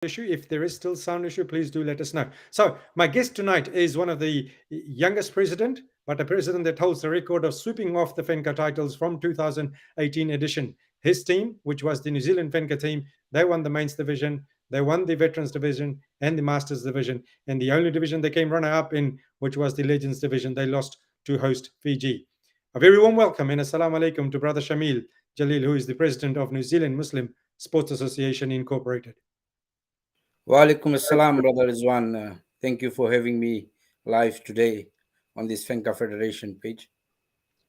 issue. If there is still sound issue, please do let us know. So my guest tonight is one of the youngest president, but a president that holds the record of sweeping off the FANCA titles from 2018 edition. His team, which was the New Zealand FANCA team, they won the mains division, they won the veterans division and the masters division, and the only division they came runner up in, which was the legends division, they lost to host Fiji. A very warm welcome and assalamu alaikum to Brother Shameel Jalil, who is the president of New Zealand Muslim Sports Association Incorporated. Wa alaikum assalam, Brother Rizwan. Thank you for having me live today on this FANCA Federation page.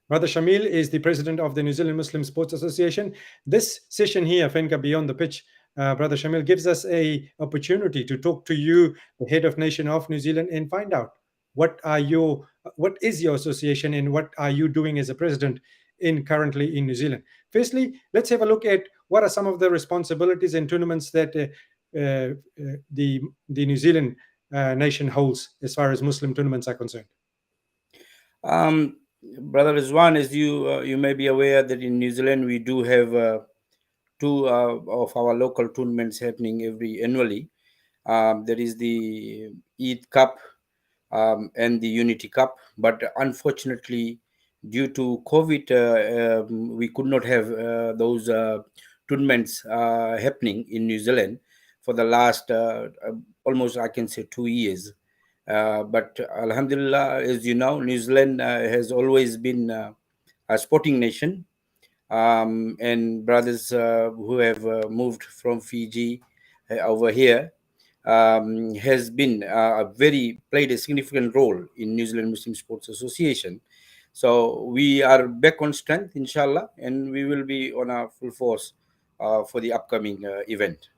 Brother Shamil is the president of the New Zealand Muslim Sports Association. This session here, FANCA Beyond the Pitch, Brother Shamil, gives us a opportunity to talk to you, the head of nation of New Zealand, and find out what is your association and what are you doing as a president in currently in New Zealand. Firstly, let's have a look at what are some of the responsibilities and tournaments that the New Zealand nation holds as far as Muslim tournaments are concerned. Um, Brother Rizwan, as you may be aware that in New Zealand we do have two of our local tournaments happening every annually. There is the Eid Cup and the Unity Cup, but unfortunately, due to COVID, we could not have those tournaments happening in New Zealand for the last almost, I can say, 2 years. But Alhamdulillah, as you know, New Zealand has always been a sporting nation, and brothers who have moved from Fiji over here has been very played a significant role in New Zealand Muslim Sports Association. So we are back on strength, inshallah, and we will be on a full force for the upcoming event.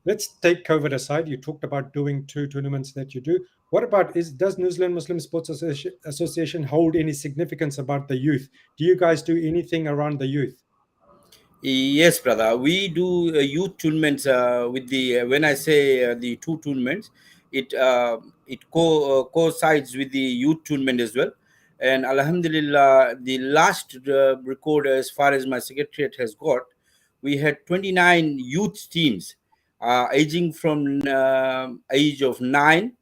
Let's take COVID aside. You talked about doing two tournaments that you do. What about does New Zealand Muslim Sports Association hold any significance about the youth? Do you guys do anything around the youth? Yes, brother. We do youth tournaments with the when I say the two tournaments, it coincides with the youth tournament as well. And Alhamdulillah, the last record as far as my secretariat has got, we had 29 youth teams, aging from age of 9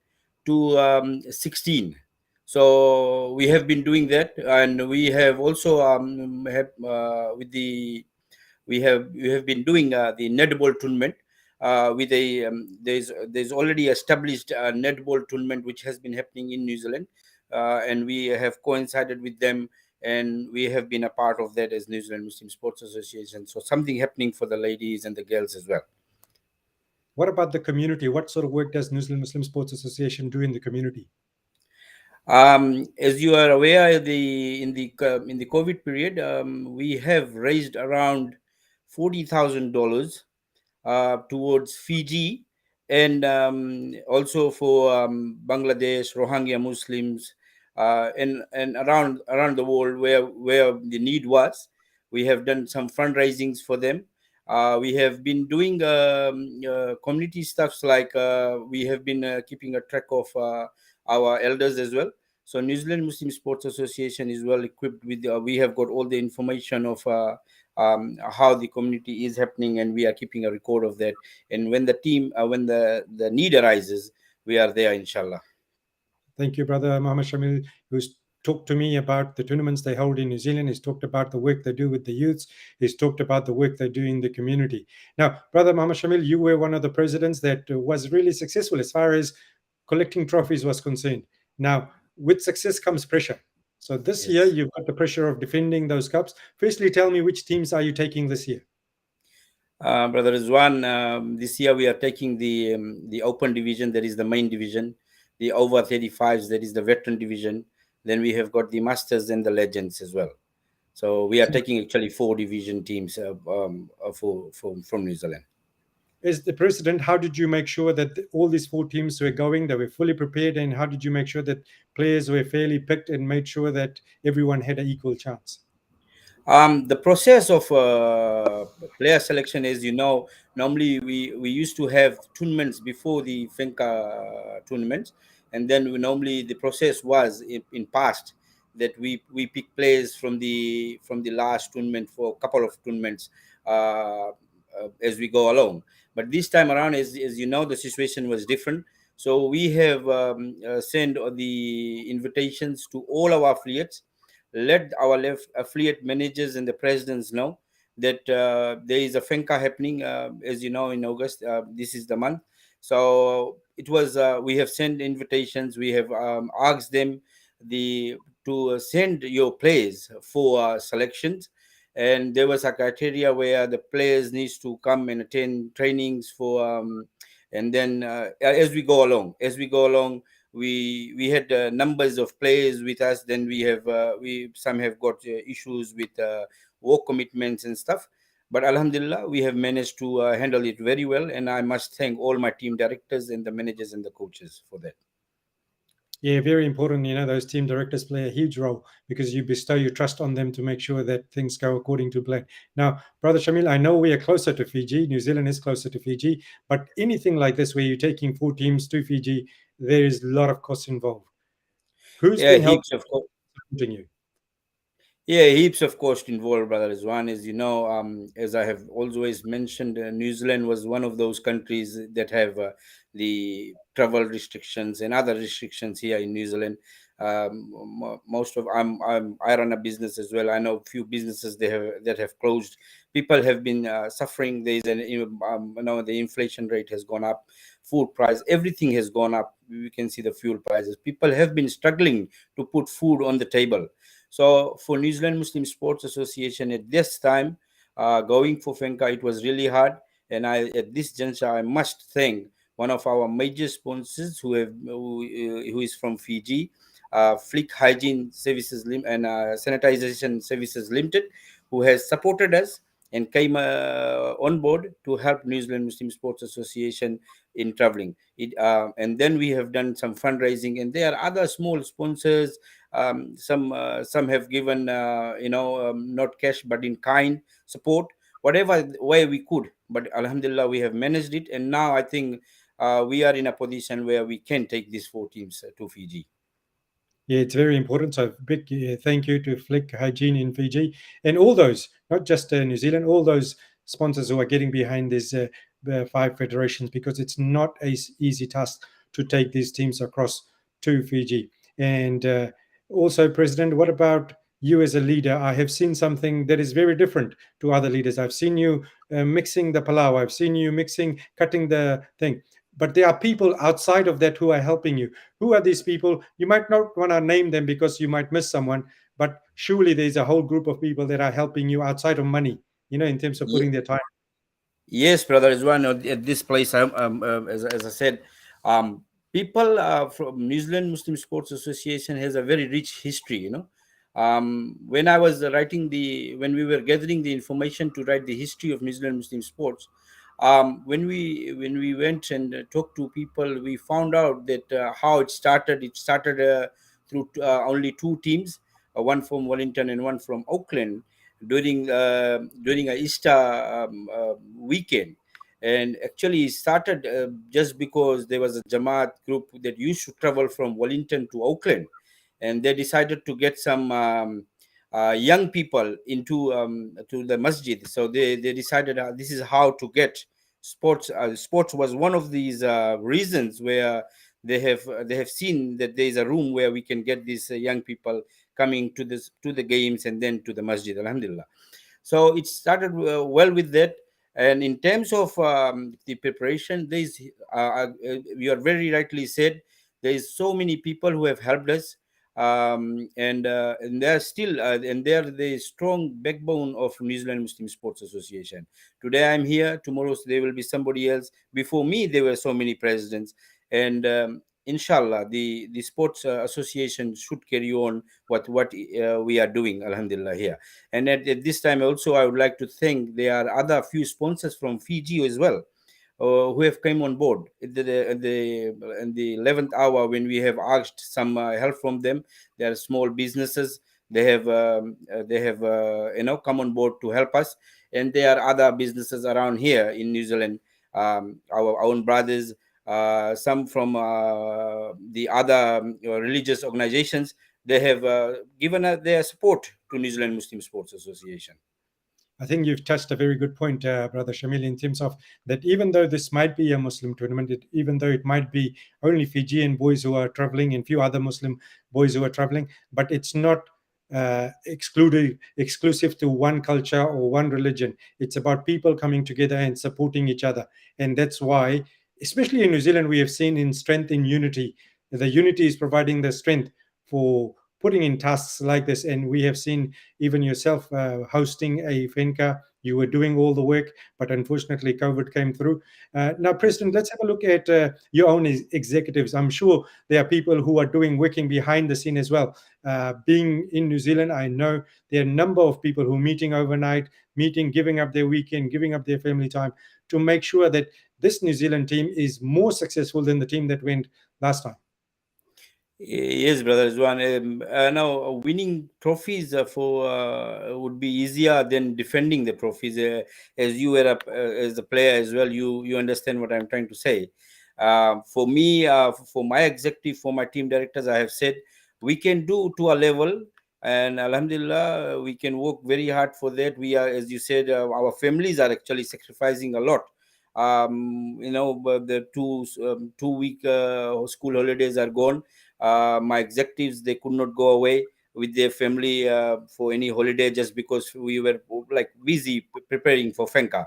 to 16. So we have been doing that, and we have also have with the we have been doing the netball tournament with a there's already established netball tournament which has been happening in New Zealand, and we have coincided with them, and we have been a part of that as New Zealand Muslim Sports Association. So something happening for the ladies and the girls as well. What about the community? What sort of work does New Zealand Muslim Sports Association do in the community? As you are aware, in the COVID period, we have raised around $40,000 towards Fiji, and also for Bangladesh, Rohingya Muslims, and around the world where the need was. We have done some fundraisings for them. We have been doing community stuffs like we have been keeping a track of our elders as well. So New Zealand Muslim Sports Association is well equipped with. We have got all the information of how the community is happening, and we are keeping a record of that. And when when the need arises, we are there, inshallah. Thank you, Brother Mohammed Shamil, who's talked to me about the tournaments they hold in New Zealand. He's talked about the work they do with the youths. He's talked about the work they do in the community. Now, Brother Mohammed Shamil, you were one of the presidents that was really successful as far as collecting trophies was concerned. Now, with success comes pressure. So this year, Yes. you've got the pressure of defending those cups. Firstly, tell me which teams are you taking this year? Brother Rizwan, this year we are taking the open division, that is the main division, the over 35s, that is the veteran division. Then we have got the masters and the legends as well. So we are taking actually four division teams from New Zealand. As the president, how did you make sure that all these four teams were going, they were fully prepared, and how did you make sure that players were fairly picked and made sure that everyone had an equal chance? The process of player selection, as you know, normally we used to have tournaments before the FANCA tournaments, and then normally the process was in past that we pick players from the last tournament for a couple of tournaments as we go along. But this time around, as you know, the situation was different. So we have sent the invitations to all our affiliates, let our affiliate managers and the presidents know that there is a FANCA happening, as you know, in August. This is the month. So it was, we have sent invitations. We have asked them the to send your players for selections, and there was a criteria where the players needs to come and attend trainings for and then as we go along, we had numbers of players with us. Then we have we some have got issues with work commitments and stuff, but alhamdulillah we have managed to handle it very well, and I must thank all my team directors and the managers and the coaches for that. Yeah, very important. Those team directors play a huge role because you bestow your trust on them to make sure that things go according to plan. Now, Brother Shamil, I know we are closer to Fiji. New Zealand is closer to Fiji, but anything like this where you're taking 4 teams to Fiji, there is a lot of costs involved. Who's Yeah, been helping heaps of course. you? Yeah, heaps of cost involved, brother Rizwan. As you know, as I have always mentioned, New Zealand was one of those countries that have the travel restrictions and other restrictions here in New Zealand. Most of I run a business as well. I know a few businesses that have closed. People have been suffering. There is the inflation rate has gone up, food price, everything has gone up. We can see the fuel prices. People have been struggling to put food on the table. So for New Zealand Muslim Sports Association at this time, going for FANCA, it was really hard. And at this juncture, I must thank one of our major sponsors who is from Fiji, Flick Hygiene Services and Sanitization Services Limited, who has supported us and came on board to help New Zealand Muslim Sports Association in traveling. And then we have done some fundraising, and there are other small sponsors. Some have given not cash but in kind support, whatever way we could. But alhamdulillah, we have managed it, and now I think we are in a position where we can take these 4 teams to Fiji. Yeah, it's very important. So, big thank you to Flick Hygiene in Fiji and all those, not just New Zealand, all those sponsors who are getting behind these 5 federations, because it's not a easy task to take these teams across to Fiji. And also, President, what about you as a leader? I have seen something that is very different to other leaders. I've seen you mixing the palau, I've seen you cutting the thing. But there are people outside of that who are helping you. Who are these people? You might not want to name them because you might miss someone, but surely there's a whole group of people that are helping you outside of money, in terms of putting their time. Yes, brother Rizwan. At this place, as I said, people from New Zealand Muslim Sports Association has a very rich history. When I was when we were gathering the information to write the history of New Zealand Muslim sports, when we went and talked to people, we found out that how it started. It started through only 2 teams, one from Wellington and one from Auckland, during a Easter weekend. And actually it started just because there was a Jamaat group that used to travel from Wellington to Auckland, and they decided to get some young people into to the masjid. So they decided this is how to get sports. Sports was one of these reasons where they have seen that there is a room where we can get these young people coming to the games and then to the masjid, alhamdulillah. So it started well with that. And in terms of the preparation, you are very rightly said, there is so many people who have helped us, and they're still and they're the strong backbone of New Zealand Muslim Sports Association. Today I'm here, tomorrow there will be somebody else. Before me there were so many presidents, and inshallah the sports association should carry on what we are doing, alhamdulillah, here. And at this time also, I would like to thank, there are other few sponsors from Fiji as well, who have come on board in the 11th hour when we have asked some help from them. They are small businesses. They have come on board to help us. And there are other businesses around here in New Zealand, our own brothers, some from the other religious organizations. They have given their support to New Zealand Muslim Sports Association. I think you've touched a very good point, Brother Shamil, in terms of that even though this might be a Muslim tournament, even though it might be only Fijian boys who are traveling and few other Muslim boys who are traveling, but it's not exclusive to one culture or one religion. It's about people coming together and supporting each other. And that's why, especially in New Zealand, we have seen in strength in unity. The unity is providing the strength for putting in tasks like this. And we have seen even yourself hosting a FENCA. You were doing all the work, but unfortunately, COVID came through. Now, President, let's have a look at your own executives. I'm sure there are people who are working behind the scene as well. Being in New Zealand, I know there are a number of people who are meeting overnight, giving up their weekend, giving up their family time to make sure that this New Zealand team is more successful than the team that went last time. Yes, brother Rizwan. Now, winning trophies for would be easier than defending the trophies. As you were as a player as well, you understand what I'm trying to say. For me, for my executive, for my team directors, I have said we can do to a level, and Alhamdulillah, we can work very hard for that. We are, as you said, our families are actually sacrificing a lot. But the 2 week school holidays are gone. My executives, they could not go away with their family for any holiday just because we were like busy preparing for FENCA.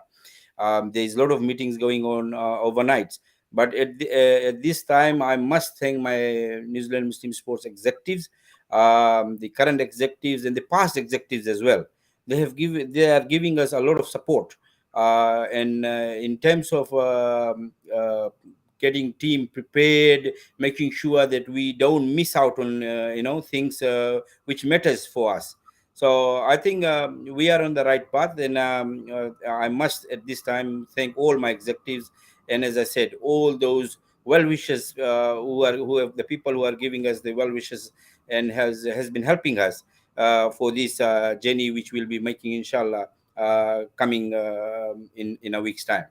There's a lot of meetings going on overnight. But at this time, I must thank my New Zealand Muslim sports executives, the current executives and the past executives as well. They are giving us a lot of support, and in terms of getting team prepared, making sure that we don't miss out on things which matters for us. So I think we are on the right path, and I must at this time thank all my executives, and as I said, all those well wishes who have the people who are giving us the well wishes and has been helping us for this journey which we'll be making inshallah coming in a week's time.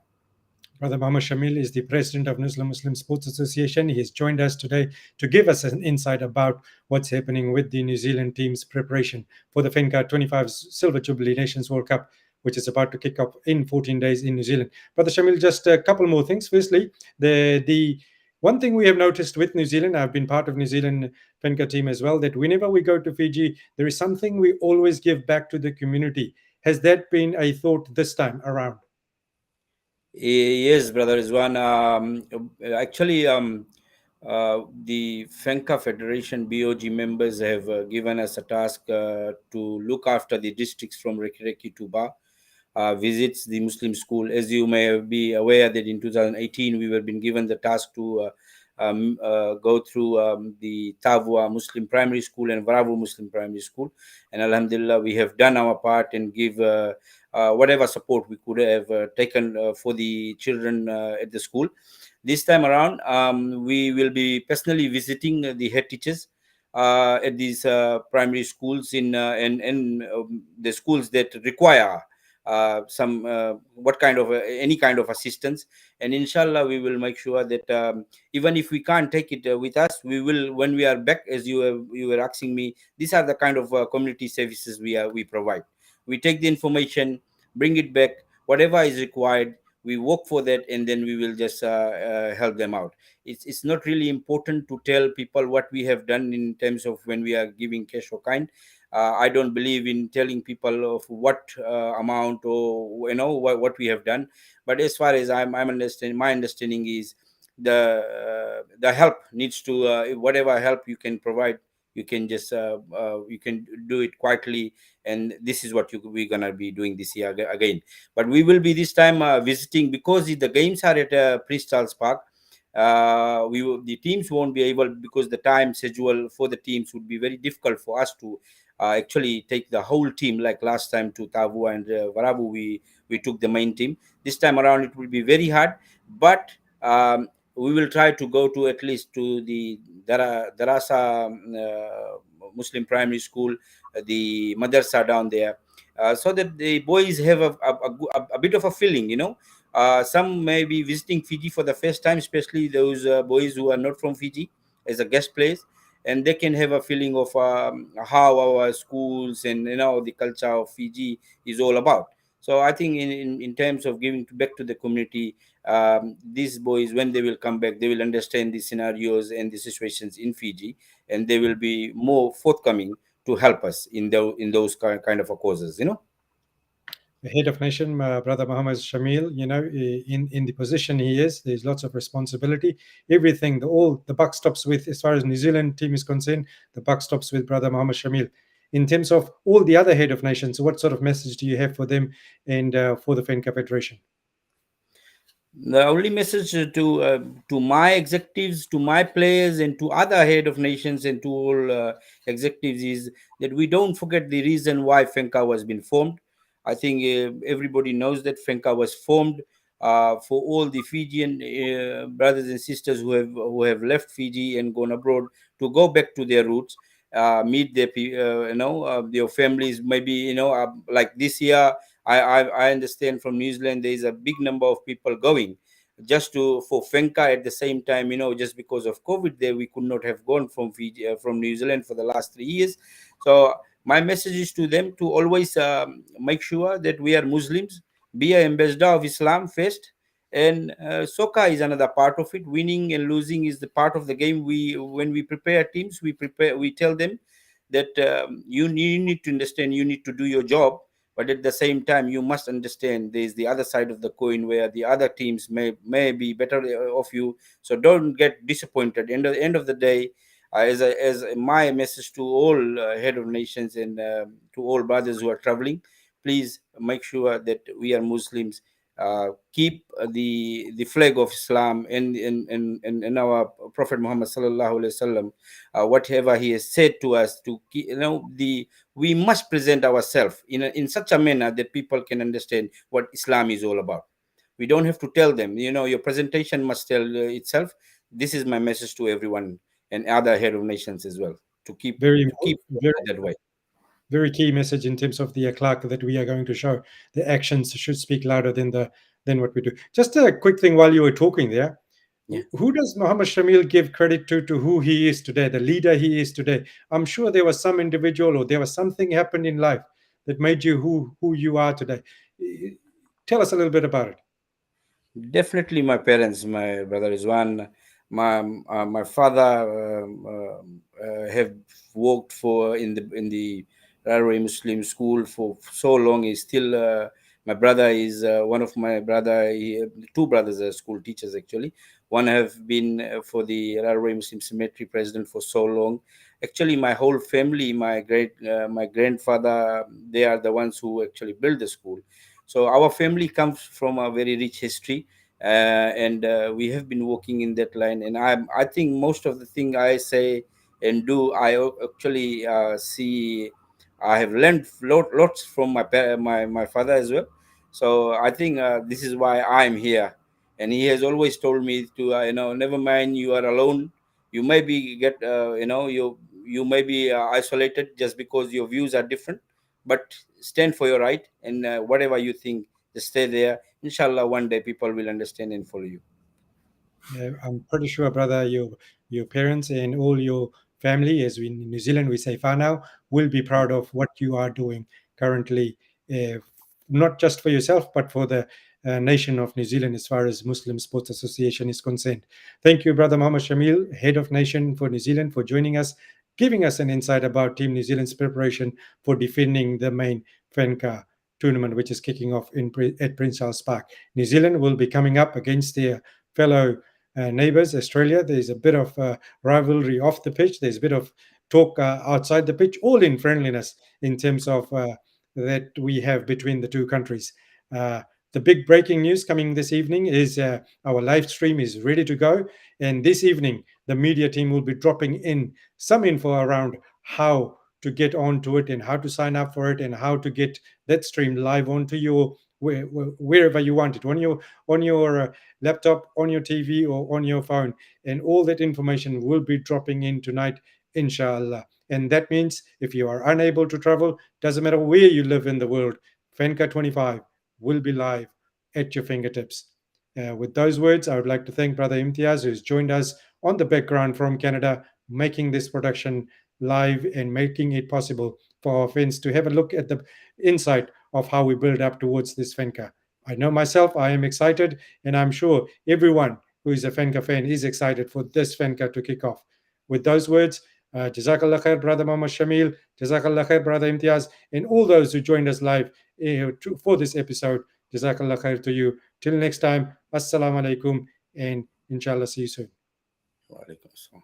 Brother Mohammed Shameel is the president of Muslim Sports Association. He has joined us today to give us an insight about what's happening with the New Zealand team's preparation for the FENCA 25 Silver Jubilee Nations World Cup, which is about to kick off in 14 days in New Zealand. Brother Shameel, just a couple more things. Firstly, the one thing we have noticed with New Zealand, I've been part of New Zealand FENCA team as well, that whenever we go to Fiji, there is something we always give back to the community. Has that been a thought this time around? Yes, brother Rizwan. Actually, the FENCA Federation BOG members have given us a task to look after the districts from Reki to Ba, visits the Muslim school. As you may be aware that in 2018 we were been given the task to go through the Tavua Muslim Primary School and Varavu Muslim Primary School, and Alhamdulillah we have done our part and give whatever support we could have taken for the children at the school. This time around, we will be personally visiting the head teachers at these primary schools and the schools that require some what kind of any kind of assistance, and inshallah we will make sure that even if we can't take it with us, we will when we are back. As you were asking me, these are the kind of community services we provide. We take the information, bring it back, whatever is required, we work for that, and then we will just help them out. It's not really important to tell people what we have done in terms of when we are giving cash or kind. I don't believe in telling people of what amount or what we have done. But as far as I'm understanding, my understanding is the help needs to whatever help you can provide, you can just you can do it quietly, and this is what we're gonna be doing this year again. But we will be this time visiting, because the games are at Prince Charles Park. The teams won't be able, because the time schedule for the teams would be very difficult for us to actually take the whole team like last time to Tavu and Varavu. We took the main team. This time around it will be very hard, but we will try to go to at least to the Darasa Muslim Primary School, the madrasa down there, so that the boys have a bit of a feeling, some may be visiting Fiji for the first time, especially those boys who are not from Fiji as a guest players, and they can have a feeling of how our schools and the culture of Fiji is all about. So I think in terms of giving back to the community, these boys, when they will come back, they will understand the scenarios and the situations in Fiji, and they will be more forthcoming to help us in those kind of a causes, you know. The head of nation, Brother Mohammed Shameel, in the position he is, there's lots of responsibility. Everything, the buck stops with, as far as New Zealand team is concerned, the buck stops with Brother Mohammed Shameel. In terms of all the other head of nations, what sort of message do you have for them and for the FANCA Federation? The only message to my executives, to my players, and to other head of nations and to all executives is that we don't forget the reason why FENCA was been formed. I think everybody knows that FENCA was formed for all the Fijian brothers and sisters who have left Fiji and gone abroad to go back to their roots, meet their their families. Maybe like this year, I understand from New Zealand there is a big number of people going just to for FENCA at the same time. Just because of COVID, there we could not have gone from Fiji, from New Zealand for the last 3 years. So my message is to them to always make sure that we are Muslims, be an ambassador of Islam first, and soccer is another part of it. Winning and losing is the part of the game. When we prepare teams, we tell them that you need to understand, you need to do your job, but at the same time you must understand there is the other side of the coin where the other teams may be better of you. So don't get disappointed. End of the day, as my message to all head of nations and to all brothers who are traveling, please make sure that we are Muslims. Keep the flag of Islam and our Prophet Muhammad sallallahu alaihi wasallam, whatever he has said to us, to the we must present ourselves in such a manner that people can understand what Islam is all about. We don't have to tell them, your presentation must tell itself. This is my message to everyone and other head of nations as well, to keep Very to keep important, very, that way. very key message in terms of the akhlaq that we are going to show. The actions should speak louder than what we do. Just a quick thing while you were talking there. Yeah. Who does Muhammad Shamil give credit to who he is today, the leader he is today? I'm sure there was some individual or there was something happened in life that made you who you are today. Tell us a little bit about it. Definitely, my parents, my brother Rizwan, my father have worked for in the Railway Muslim School for so long. He's still my brother is one of my brother. Two brothers are school teachers actually. One have been for the Railway Muslim Cemetery president for so long. Actually, my whole family, my grandfather, they are the ones who actually built the school. So our family comes from a very rich history, and we have been working in that line. And I think most of the thing I say and do, actually see. I have learned lots from my father as well. So I think this is why I'm here. And he has always told me to never mind, you are alone. You may be get you may be isolated just because your views are different, but stand for your right, and whatever you think, just stay there. Inshallah, one day people will understand and follow you. I'm pretty sure, brother, your parents and all your family, as we in New Zealand we say whānau, will be proud of what you are doing currently, uh, not just for yourself, but for the nation of New Zealand as far as Muslim Sports Association is concerned. Thank you, Brother Mohammed Shamil, Head of Nation for New Zealand, for joining us, giving us an insight about Team New Zealand's preparation for defending the main FANCA tournament, which is kicking off at Prince Charles Park. New Zealand will be coming up against their fellow neighbors, Australia. There's a bit of rivalry off the pitch. There's a bit of talk outside the pitch, all in friendliness in terms of that we have between the two countries. The big breaking news coming this evening is our live stream is ready to go. And this evening, the media team will be dropping in some info around how to get onto it and how to sign up for it and how to get that stream live onto your wherever you want it, on your laptop, on your TV, or on your phone. And all that information will be dropping in tonight, inshallah. And that means if you are unable to travel, doesn't matter where you live in the world, FENCA 25 will be live at your fingertips. With those words, I would like to thank Brother Imtiaz, who's joined us on the background from Canada, making this production live and making it possible for our fans to have a look at the insight of how we build up towards this FANCA. I know myself, I am excited, and I'm sure everyone who is a FANCA fan is excited for this FANCA to kick off. With those words, Jazakallah khair, Brother Mohammed Shameel, Jazakallah khair, Brother Imtiaz, and all those who joined us live for this episode. Jazakallah khair to you. Till next time, Assalamu alaikum, and inshallah, see you soon. Wa alaikum assalam.